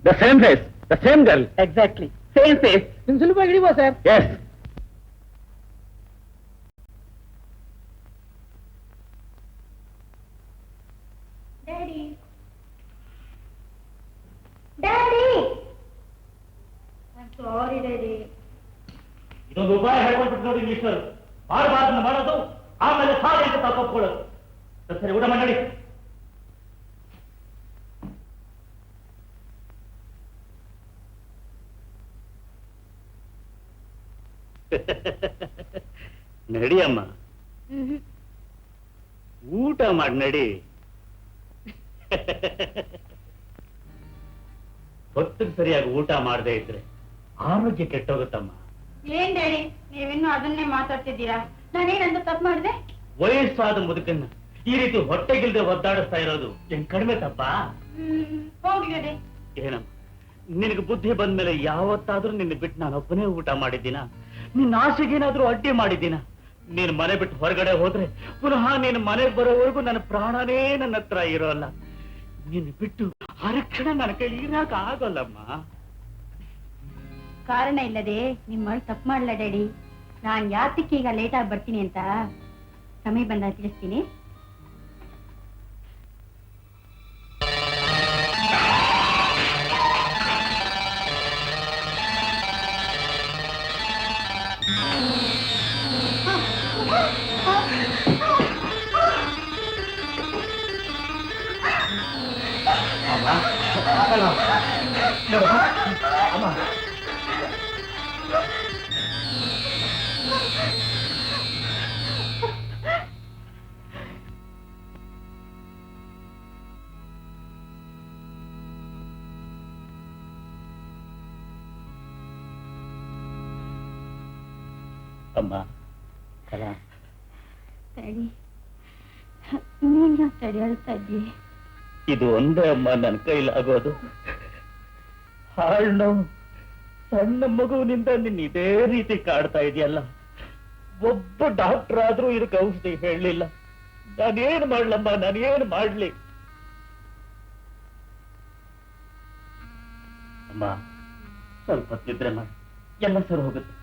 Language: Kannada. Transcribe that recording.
The same face, the same girl. Exactly same face. ನಿಮ್ ಸುಲಭ ಹಿಡಿಬೋ sir? Yes. Daddy, daddy, sorry daddy. ಇದೊಂದು ಉಪಾಯ ಹೇಳ್ಕೊಳ್ಬಿಟ್ಟು ನೋಡಿ ಮಿಸ್ಟರ್. ಮಾಡಬಾರ್ದನ್ನ ಮಾಡೋದು, ಆಮೇಲೆ ಸಾರಿ ಅಂತ ತಪ್ಪಿಕೊಳ್ಳೋದು. ಸರಿ, ಊಟ ಮಾಡಿ. ನಡಿಯಮ್ಮ, ಊಟ ಮಾಡಿ ನಡಿ. ಹೊತ್ತಿಗೆ ಸರಿಯಾಗಿ ಊಟ ಮಾಡದೇ ಇದ್ರೆ ಆರೋಗ್ಯ ಕೆಟ್ಟೋಗುತ್ತಮ್ಮ. ಏನ್ ಡ್ಯಾಡಿ, ನೀವಿನ್ನೂ ಅದನ್ನೇ ಮಾತಾಡ್ತಿದ್ದೀರಾ? ನಾನೇನಂತ ತಪ್ಪು ಮಾಡಿದೆ? ವಯಸ್ಸಾದ ಮುದುಕನ್ನ ಈ ರೀತಿ ಹೊಟ್ಟೆಗಿಲ್ದೆ ಒದ್ದಾಡಿಸ್ತಾ ಇರೋದು ಏನ್ ಕಡಿಮೆ ತಪ್ಪ? ಹೋಗಿ ಡ್ಯಾಡಿ. ಏನಮ್ಮ, ನಿನಗೆ ಬುದ್ಧಿ ಬಂದ್ಮೇಲೆ ಯಾವತ್ತಾದ್ರೂ ನಿನ್ನ ಬಿಟ್ಟು ನಾನೊಬ್ಬನೇ ಊಟ ಮಾಡಿದ್ದೀನ? ನಿನ್ನ ಆಸೆಗೇನಾದ್ರೂ ಅಡ್ಡಿ ಮಾಡಿದ್ದೀನ? ನೀನ್ ಮನೆ ಬಿಟ್ಟು ಹೊರಗಡೆ ಹೋದ್ರೆ ಪುನಃ ನೀನು ಮನೆಗೆ ಬರೋವರೆಗೂ ನನ್ನ ಪ್ರಾಣನೇ ನನ್ನ ಹತ್ರ ಇರೋಲ್ಲ. ನಿನ್ನ ಬಿಟ್ಟು ಹರಕ್ಷಣ ನನ್ನ ಕೈ ಇರಾಕ ಆಗೋಲ್ಲಮ್ಮ. ಕಾರಣ ಇಲ್ಲದೆ ನಿಮ್ಮ ತಪ್ಪು ಮಾಡಲ್ಲ ಡ್ಯಾಡಿ. ನಾನ್ ಯಾತಕ್ಕೆ ಈಗ ಲೇಟ್ ಆಗಿ ಬರ್ತೀನಿ ಅಂತ ಸಮಯ ಬಂದಾಗ ತಿಳಿಸ್ತೀನಿ. ಅಮ್ಮ, ಕಲಾ, ಡ್ಯಾಡಿ, ನೀನ್ ಡ್ಯಾಡಿ ಅಳ್ತಾ ಇದ್ದಿ? ಇದು ಒಂದೇ ಅಮ್ಮ ನನ್ನ ಕೈಲಾಗೋದು. ಹಾಳು ಸಣ್ಣ ಮಗುವಿನಿಂದ ನಿನ್ನ ಇದೇ ರೀತಿ ಕಾಡ್ತಾ ಇದೆಯಲ್ಲ. ಒಬ್ಬ ಡಾಕ್ಟರ್ ಆದ್ರೂ ಇದಕ್ಕೆ ಔಷಧಿ ಹೇಳಲಿಲ್ಲ. ನಾನೇನು ಮಾಡ್ಲಮ್ಮ, ನಾನೇನು ಮಾಡ್ಲಿ? ಅಮ್ಮ, ಸ್ವಲ್ಪ ಹೊತ್ತಿದ್ರೆ ಮಾಡಿ ಎಲ್ಲ ಸರಿ ಹೋಗುತ್ತೆ.